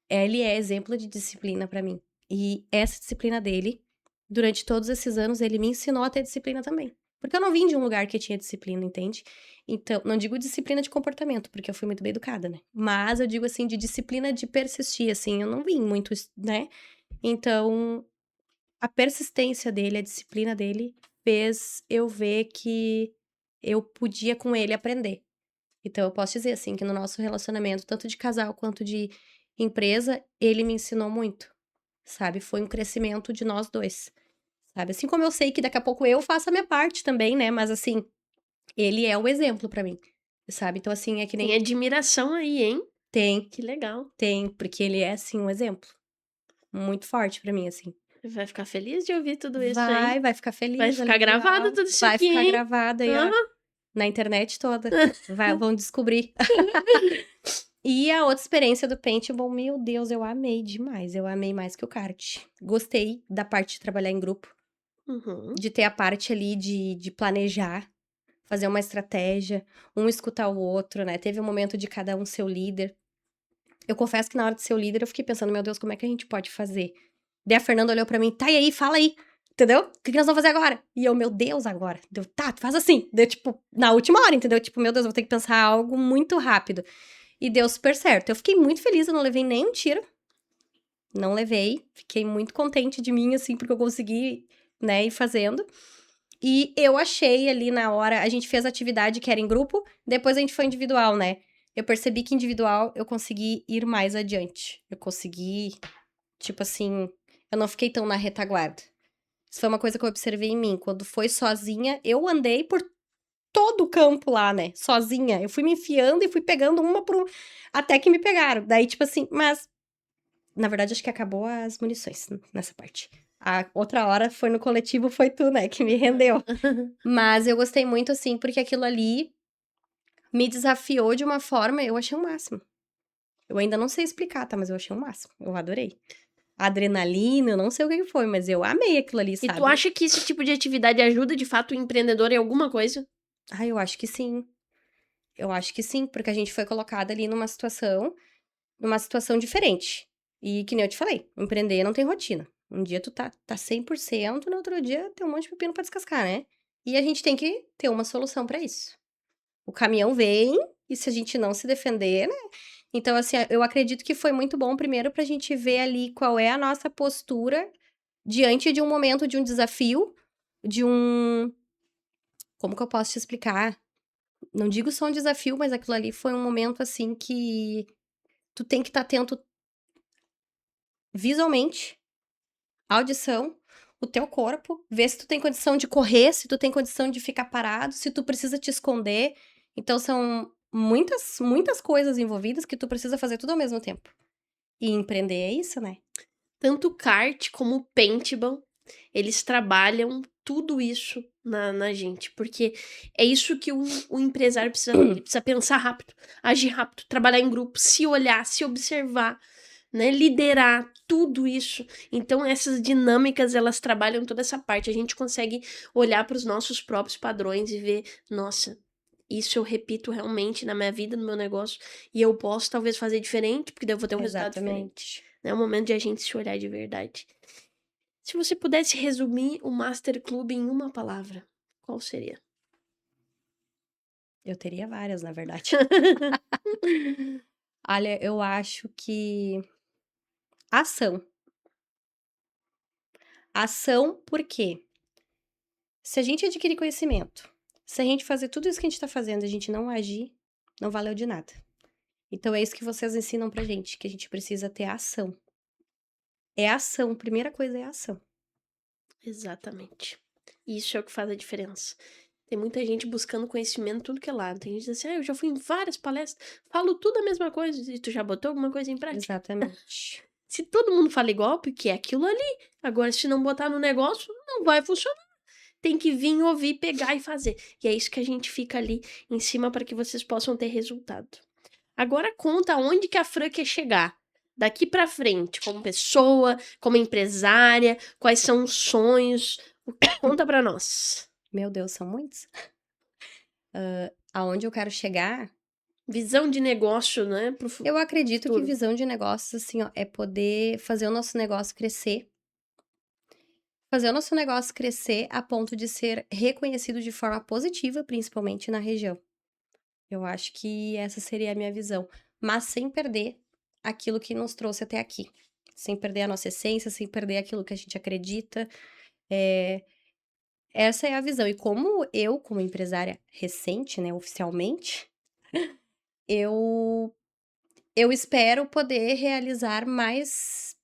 ele é exemplo de disciplina pra mim. E essa disciplina dele, durante todos esses anos, ele me ensinou a ter disciplina também. Porque eu não vim de um lugar que tinha disciplina, entende? Então, não digo disciplina de comportamento, porque eu fui muito bem educada, né? Mas eu digo assim, de disciplina de persistir, assim, eu não vim muito, né? Então, a persistência dele, a disciplina dele, fez eu ver que eu podia com ele aprender. Então eu posso dizer, assim, que no nosso relacionamento, tanto de casal quanto de empresa, ele me ensinou muito, sabe? Foi um crescimento de nós 2, sabe? Assim como eu sei que daqui a pouco eu faço a minha parte também, né, mas assim, ele é o exemplo pra mim, sabe? Então assim, é que nem Tem admiração aí, hein? tem, Que legal. tem, porque ele é, assim, um exemplo muito forte pra mim, assim. Vai ficar feliz de ouvir tudo isso, hein? Vai ficar Vai feliz, ficar olha que gravado legal. tudo isso Vai aqui, ficar hein? gravado aí, ó, Aham. na internet toda. Vão descobrir. E a outra experiência do paintball, meu Deus, eu amei demais. Eu amei mais que o kart. Gostei da parte de trabalhar em grupo, Uhum. de ter a parte ali de planejar, fazer uma estratégia, um escutar o outro, né? Teve um momento de cada um ser o líder. Eu confesso que na hora de ser o líder, eu fiquei pensando, meu Deus, como é que a gente pode fazer? Daí a Fernanda olhou pra mim, tá, e aí, fala aí, entendeu? O que nós vamos fazer agora? E eu, meu Deus, agora. Deu, tá, faz assim. Deu, tipo, na última hora, entendeu? Tipo, meu Deus, eu vou ter que pensar algo muito rápido. E deu super certo. Eu fiquei muito feliz, eu não levei nem um tiro. Não levei. Fiquei muito contente de mim, assim, porque eu consegui, né, ir fazendo. E eu achei ali na hora, a gente fez a atividade que era em grupo, depois a gente foi individual, né? Eu percebi que individual eu consegui ir mais adiante. Eu consegui, tipo assim, eu não fiquei tão na retaguarda. Isso foi uma coisa que eu observei em mim. Quando foi sozinha, eu andei por todo o campo lá, né? Sozinha. Eu fui me enfiando e fui pegando uma por um, até que me pegaram. Daí, tipo assim, mas na verdade acho que acabou as munições nessa parte. A outra hora foi no coletivo, foi tu, né, que me rendeu. Mas eu gostei muito, assim, porque aquilo ali me desafiou de uma forma, eu achei o máximo. Eu ainda não sei explicar, tá? Mas eu achei o máximo. Eu adorei. Adrenalina, eu não sei o que que foi, mas eu amei aquilo ali, E tu sabe? acha que esse tipo de atividade ajuda de fato o empreendedor em alguma coisa? Ah, eu acho que sim. Eu acho que sim, porque a gente foi colocada ali numa situação diferente. E que nem eu te falei, empreender não tem rotina. Um dia tu tá 100%, no outro dia tem um monte de pepino pra descascar, né? E a gente tem que ter uma solução pra isso. O caminhão vem, e se a gente não se defender, né? Então, assim, eu acredito que foi muito bom, primeiro, pra gente ver ali qual é a nossa postura diante de um momento de um desafio, de um. Como que eu posso te explicar? Não digo só um desafio, mas aquilo ali foi um momento, assim, que tu tem que estar atento visualmente, audição, o teu corpo, ver se tu tem condição de correr, se tu tem condição de ficar parado, se tu precisa te esconder. Então, são muitas, muitas coisas envolvidas que tu precisa fazer tudo ao mesmo tempo. E empreender é isso, né? Tanto o kart como o paintball, eles trabalham tudo isso na gente, porque é isso que o empresário precisa ter, ele precisa pensar rápido, agir rápido, trabalhar em grupo, se olhar, se observar, né, liderar, tudo isso. Então essas dinâmicas, elas trabalham toda essa parte, a gente consegue olhar para os nossos próprios padrões e ver, nossa, isso eu repito realmente na minha vida, no meu negócio, e eu posso talvez fazer diferente, porque daí eu vou ter um resultado diferente. Exatamente. É o momento de a gente se olhar de verdade. Se você pudesse resumir o Master Club em uma palavra, qual seria? Eu teria várias, na verdade. Olha, eu acho que ação. Ação, por quê? Se a gente adquirir conhecimento, se a gente fazer tudo isso que a gente tá fazendo e a gente não agir, não valeu de nada. Então é isso que vocês ensinam pra gente, que a gente precisa ter ação. É ação, primeira coisa é ação. Exatamente. Isso é o que faz a diferença. Tem muita gente buscando conhecimento em tudo que é lado. Tem gente que diz assim, eu já fui em várias palestras, falo tudo a mesma coisa, e tu já botou alguma coisa em prática? Exatamente. Se todo mundo fala igual, porque é aquilo ali. Agora, se não botar no negócio, não vai funcionar. Tem que vir, ouvir, pegar e fazer. E é isso que a gente fica ali em cima para que vocês possam ter resultado. Agora conta onde que a Fran quer chegar. Daqui para frente, como pessoa, como empresária, quais são os sonhos? Conta para nós. Meu Deus, são muitos. Aonde eu quero chegar, Visão de negócio, né, pro eu acredito que futuro. visão de negócios, assim, ó, é poder fazer o nosso negócio crescer. Fazer o nosso negócio crescer a ponto de ser reconhecido de forma positiva, principalmente na região. Eu acho que essa seria a minha visão. Mas sem perder aquilo que nos trouxe até aqui. Sem perder a nossa essência, sem perder aquilo que a gente acredita. essa é a visão. E como eu, como empresária recente, né, oficialmente, eu eu espero poder realizar mais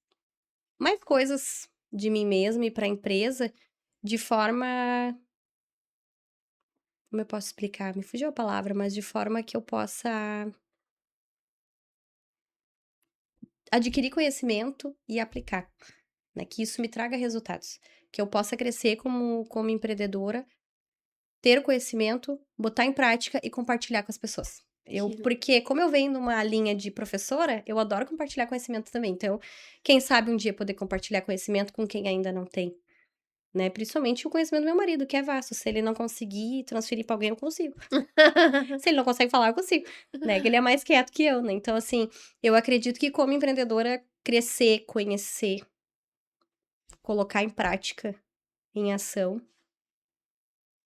coisas de mim mesma e para a empresa, de forma como eu posso explicar? Me fugiu a palavra, mas de forma que eu possa adquirir conhecimento e aplicar, né, que isso me traga resultados, que eu possa crescer como empreendedora, ter o conhecimento, botar em prática e compartilhar com as pessoas. Que Porque como eu venho numa linha de professora, eu adoro compartilhar conhecimento também, então, quem sabe um dia poder compartilhar conhecimento com quem ainda não tem, né, principalmente o conhecimento do meu marido, que é vasto, se ele não conseguir transferir pra alguém, eu consigo. Se ele não consegue falar, eu consigo, né, que ele é mais quieto que eu, né, então assim, eu acredito que como empreendedora, crescer, conhecer, colocar em prática, em ação,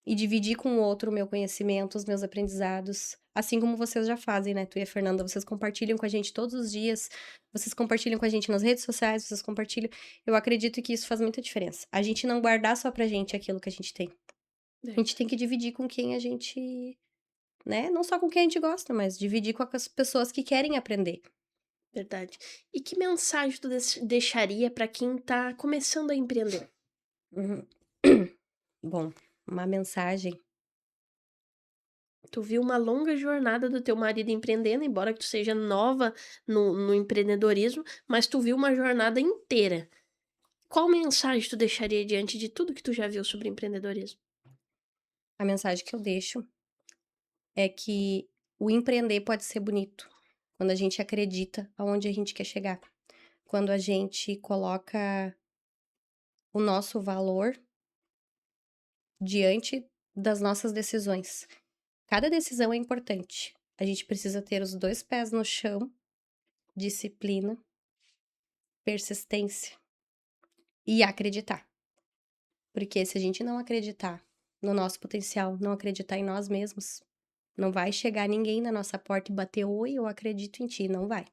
e dividir com o outro o meu conhecimento, os meus aprendizados, assim como vocês já fazem, né, tu e a Fernanda, vocês compartilham com a gente todos os dias, vocês compartilham com a gente nas redes sociais, vocês compartilham, eu acredito que isso faz muita diferença. A gente não guardar só pra gente aquilo que a gente tem. A gente tem que dividir com quem a gente, né, não só com quem a gente gosta, mas dividir com as pessoas que querem aprender. Verdade. E que mensagem tu deixaria para quem tá começando a empreender? Uhum. Bom, uma mensagem. Tu viu uma longa jornada do teu marido empreendendo, embora que tu seja nova no empreendedorismo, mas tu viu uma jornada inteira. Qual mensagem tu deixaria diante de tudo que tu já viu sobre empreendedorismo? A mensagem que eu deixo é que o empreender pode ser bonito, quando a gente acredita aonde a gente quer chegar. Quando a gente coloca o nosso valor diante das nossas decisões. Cada decisão é importante. A gente precisa ter os 2 pés no chão, disciplina, persistência e acreditar. Porque se a gente não acreditar no nosso potencial, não acreditar em nós mesmos, não vai chegar ninguém na nossa porta e bater: "Oi, eu acredito em ti", não vai.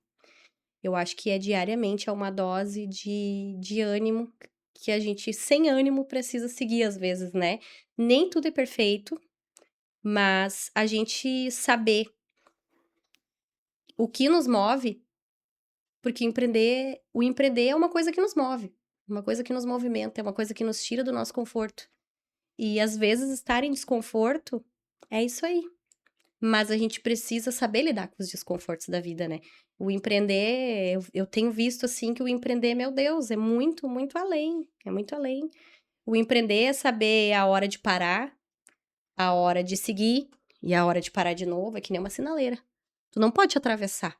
Eu acho que é diariamente, é uma dose de ânimo que a gente, sem ânimo, precisa seguir às vezes, né. Nem tudo é perfeito, mas a gente saber o que nos move, porque o empreender é uma coisa que nos move, uma coisa que nos movimenta, é uma coisa que nos tira do nosso conforto. E às vezes estar em desconforto é isso aí. Mas a gente precisa saber lidar com os desconfortos da vida, né. O empreender, eu tenho visto, assim, que o empreender, meu Deus, é muito, muito além, é muito além. O empreender é saber a hora de parar, a hora de seguir e a hora de parar de novo, é que nem uma sinaleira. Tu não pode atravessar.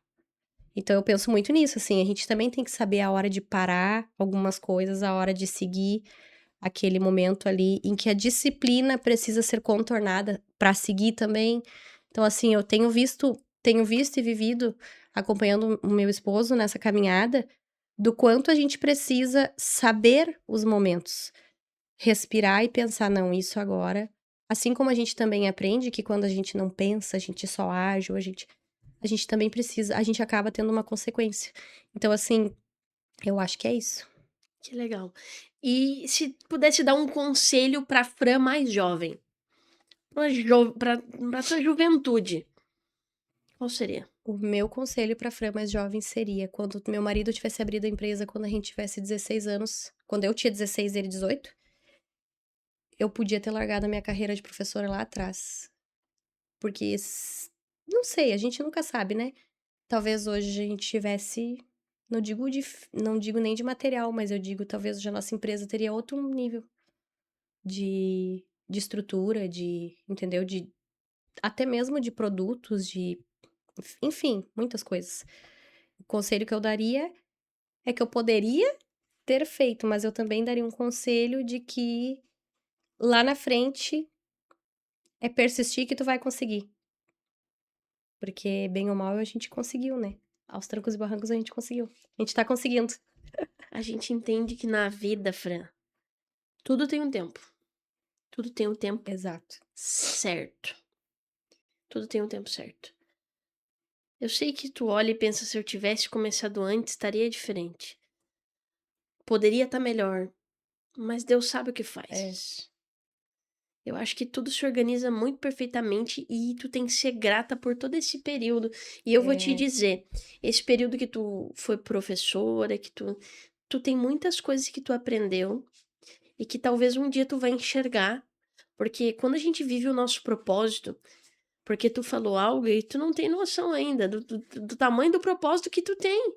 Então eu penso muito nisso, assim, a gente também tem que saber a hora de parar algumas coisas, a hora de seguir aquele momento ali em que a disciplina precisa ser contornada para seguir também. Então, assim, eu tenho visto e vivido, acompanhando o meu esposo nessa caminhada, do quanto a gente precisa saber os momentos, respirar e pensar: "Não, isso agora", assim como a gente também aprende que quando a gente não pensa, a gente só age, ou a gente também precisa, a gente acaba tendo uma consequência. Então, assim, eu acho que é isso. Que legal. E se pudesse dar um conselho pra Fran mais jovem, pra tua juventude, qual seria? O meu conselho pra Fran mais jovem seria: quando meu marido tivesse abrido a empresa, quando a gente tivesse 16 anos, quando eu tinha 16 e ele 18, eu podia ter largado a minha carreira de professora lá atrás. Porque não sei, a gente nunca sabe, né. Talvez hoje a gente tivesse, não digo nem de material, mas eu digo, talvez hoje a nossa empresa teria outro nível de estrutura, entendeu, até mesmo de produtos, enfim, muitas coisas. O conselho que eu daria é que eu poderia ter feito, mas eu também daria um conselho de que lá na frente é persistir que tu vai conseguir, porque bem ou mal a gente conseguiu, né. Aos trancos e barrancos a gente conseguiu. A gente tá conseguindo. A gente entende que na vida, Fran, tudo tem um tempo. Tudo tem um tempo Exato. certo. Tudo tem um tempo certo. Eu sei que tu olha e pensa: "Se eu tivesse começado antes, estaria diferente. Poderia estar melhor", mas Deus sabe o que É. faz. Eu acho que tudo se organiza muito perfeitamente e tu tem que ser grata por todo esse período. E eu vou te É, dizer, esse período que tu foi professora, que tu tem muitas coisas que tu aprendeu e que talvez um dia tu vai enxergar, porque quando a gente vive o nosso propósito, porque tu falou algo e tu não tem noção ainda do tamanho do propósito que tu tem.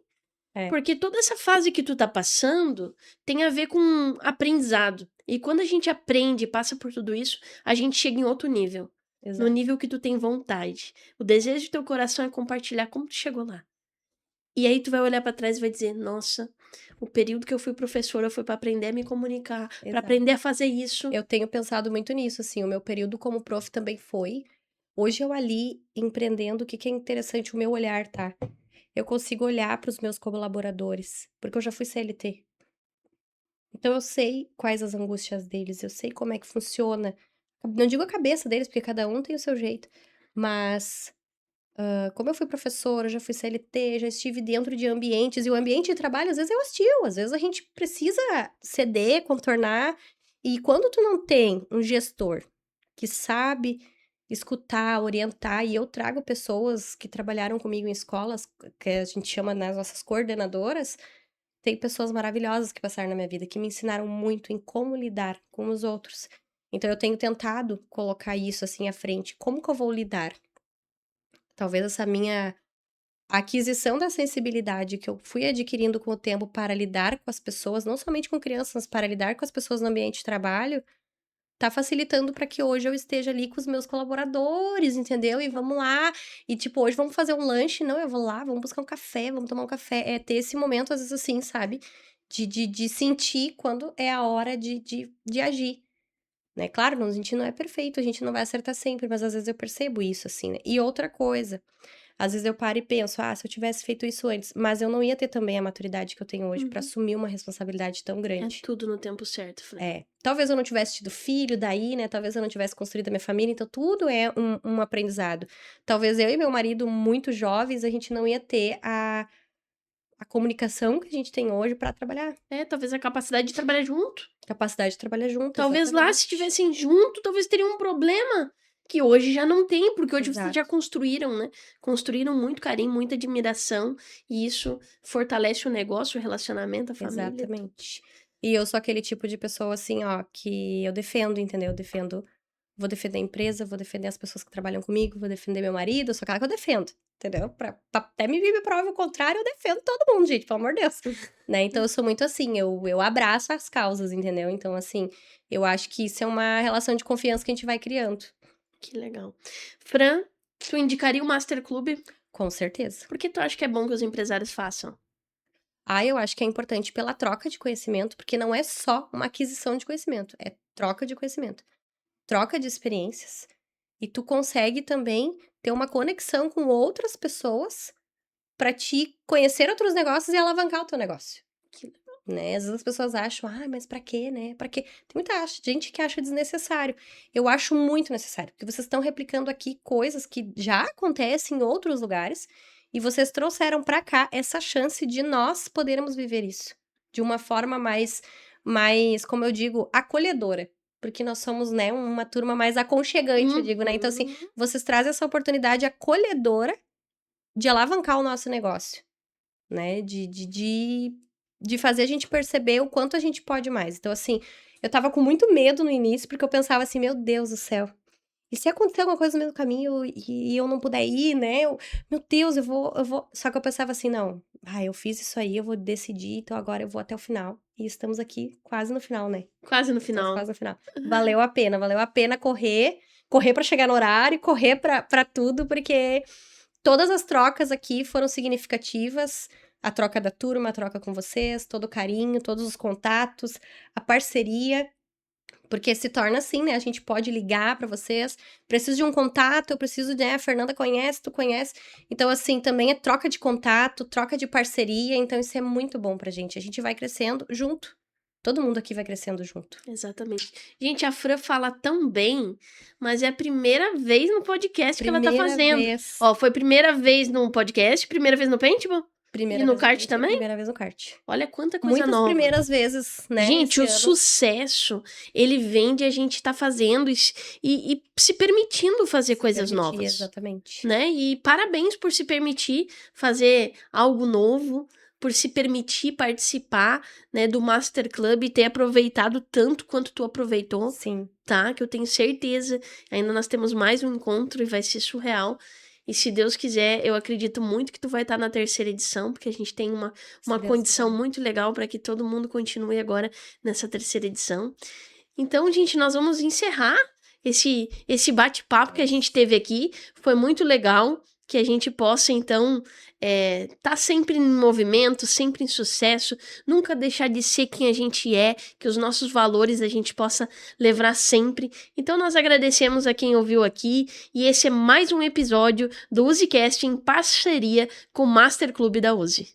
é, Porque toda essa fase que tu tá passando tem a ver com aprendizado. E quando a gente aprende e passa por tudo isso, a gente chega em outro nível. No exato. nível que tu tem vontade. O desejo do teu coração é compartilhar como tu chegou lá. E aí tu vai olhar pra trás e vai dizer: "Nossa, o período que eu fui professora foi pra aprender a me comunicar, pra Exato. aprender a fazer isso". Eu tenho pensado muito nisso, assim, o meu período como prof também foi. Hoje eu ali empreendendo, o que que é interessante o meu olhar, tá? Eu consigo olhar para os meus colaboradores, porque eu já fui CLT. Então eu sei quais as angústias deles, eu sei como é que funciona. Não digo a cabeça deles, porque cada um tem o seu jeito, mas como eu fui professora, já fui CLT, já estive dentro de ambientes, e o ambiente de trabalho às vezes é hostil, às vezes a gente precisa ceder, contornar, e quando tu não tem um gestor que sabe escutar, orientar, e eu trago pessoas que trabalharam comigo em escolas, que a gente chama nas nossas coordenadoras, tem pessoas maravilhosas que passaram na minha vida, que me ensinaram muito em como lidar com os outros. Então eu tenho tentado colocar isso assim à frente, como que eu vou lidar? Talvez essa minha a aquisição da sensibilidade que eu fui adquirindo com o tempo para lidar com as pessoas, não somente com crianças, mas para lidar com as pessoas no ambiente de trabalho, tá facilitando para que hoje eu esteja ali com os meus colaboradores, entendeu? E vamos lá, e tipo, hoje vamos fazer um lanche, não, eu vou lá, vamos buscar um café, vamos tomar um café. É ter esse momento, às vezes, assim, sabe? De sentir quando é a hora de agir. Né? Claro, a gente não é perfeito, a gente não vai acertar sempre, mas às vezes eu percebo isso, assim, né? E outra coisa, às vezes eu paro e penso, ah, se eu tivesse feito isso antes, mas eu não ia ter também a maturidade que eu tenho hoje pra Uhum. assumir uma responsabilidade tão É grande. tudo no tempo certo, Fran. É. Talvez eu não tivesse tido filho daí, né? Talvez eu não tivesse construído a minha família, então tudo é um aprendizado. Talvez eu e meu marido, muito jovens, a gente não ia ter a comunicação que a gente tem hoje pra trabalhar. É, talvez a capacidade de trabalhar junto. Capacidade de trabalhar junto, Talvez lá, se exatamente. estivessem junto, talvez teriam um problema que hoje já não tem, porque hoje vocês já Exato. construíram, né? Construíram muito carinho, muita admiração, e isso fortalece o negócio, o relacionamento, a família, tudo. Exatamente. E eu sou aquele tipo de pessoa, assim, ó, que eu defendo, entendeu? Eu defendo, vou defender a empresa, vou defender as pessoas que trabalham comigo, vou defender meu marido, eu sou aquela que eu defendo, entendeu? Até me prove o contrário, eu defendo todo mundo, gente, pelo amor de Deus. Né? Então eu sou muito assim, eu abraço as causas, entendeu? Então, assim, eu acho que isso é uma relação de confiança que a gente vai criando. Que legal. Fran, tu indicaria o Master Club? Com certeza. Por que tu acha que é bom que os empresários façam? Ah, eu acho que é importante pela troca de conhecimento, porque não é só uma aquisição de conhecimento, é troca de conhecimento. Troca de experiências, e tu consegue também ter uma conexão com outras pessoas para te conhecer outros negócios e alavancar o teu negócio, Que legal. né. Às vezes as pessoas acham: "Ah, mas pra quê, né, pra quê?" Tem muita gente que acha desnecessário. Eu acho muito necessário, porque vocês estão replicando aqui coisas que já acontecem em outros lugares, e vocês trouxeram pra cá essa chance de nós podermos viver isso, de uma forma mais, como eu digo, acolhedora, porque nós somos, né, uma turma mais aconchegante, eu digo, né. Então, assim, Uhum. vocês trazem essa oportunidade acolhedora de alavancar o nosso negócio, né, de fazer a gente perceber o quanto a gente pode mais. Então, assim, eu estava com muito medo no início, porque eu pensava assim: "Meu Deus do céu, e se acontecer alguma coisa no meio do caminho e eu não puder ir, né, meu Deus, eu vou", só que eu pensava assim: "Não, eu fiz isso aí, eu vou decidir, então agora eu vou até o final", e estamos aqui quase no final, né, Quase no estamos final. quase no final. Valeu a pena correr pra chegar no horário, correr pra tudo, porque todas as trocas aqui foram significativas, a troca da turma, a troca com vocês, todo o carinho, todos os contatos, a parceria, porque se torna assim, né, a gente pode ligar pra vocês, preciso de um contato, eu preciso de a Fernanda conhece, tu conhece, então assim, também é troca de contato, troca de parceria, então isso é muito bom pra gente, a gente vai crescendo junto, todo mundo aqui vai crescendo junto. Exatamente. Gente, a Fran fala tão bem, mas é a primeira vez no podcast que ela tá Primeira fazendo. vez. Ó, foi primeira vez no podcast, primeira vez no Paintball? Primeira E no vez kart no kart, também? primeira vez no kart. Olha quanta coisa Muitas nova. primeiras vezes, né, Gente, o esse ano. sucesso, ele vem de a gente estar fazendo e se permitindo fazer coisas Permitir, novas, exatamente. né? E parabéns por se permitir fazer algo novo, por se permitir participar, né, do Master Club e ter aproveitado tanto quanto tu aproveitou, Sim, tá? Que eu tenho certeza, ainda nós temos mais um encontro e vai ser surreal. E se Deus quiser, eu acredito muito que tu vai estar na terceira edição, porque a gente tem uma se Deus condição quiser. muito legal para que todo mundo continue agora nessa terceira edição. Então, gente, nós vamos encerrar esse bate-papo que a gente teve aqui. Foi muito legal que a gente possa, então, tá sempre em movimento, sempre em sucesso, nunca deixar de ser quem a gente é, que os nossos valores a gente possa levar sempre. Então, nós agradecemos a quem ouviu aqui, e esse é mais um episódio do UziCast em parceria com o Master Clube da Uzi.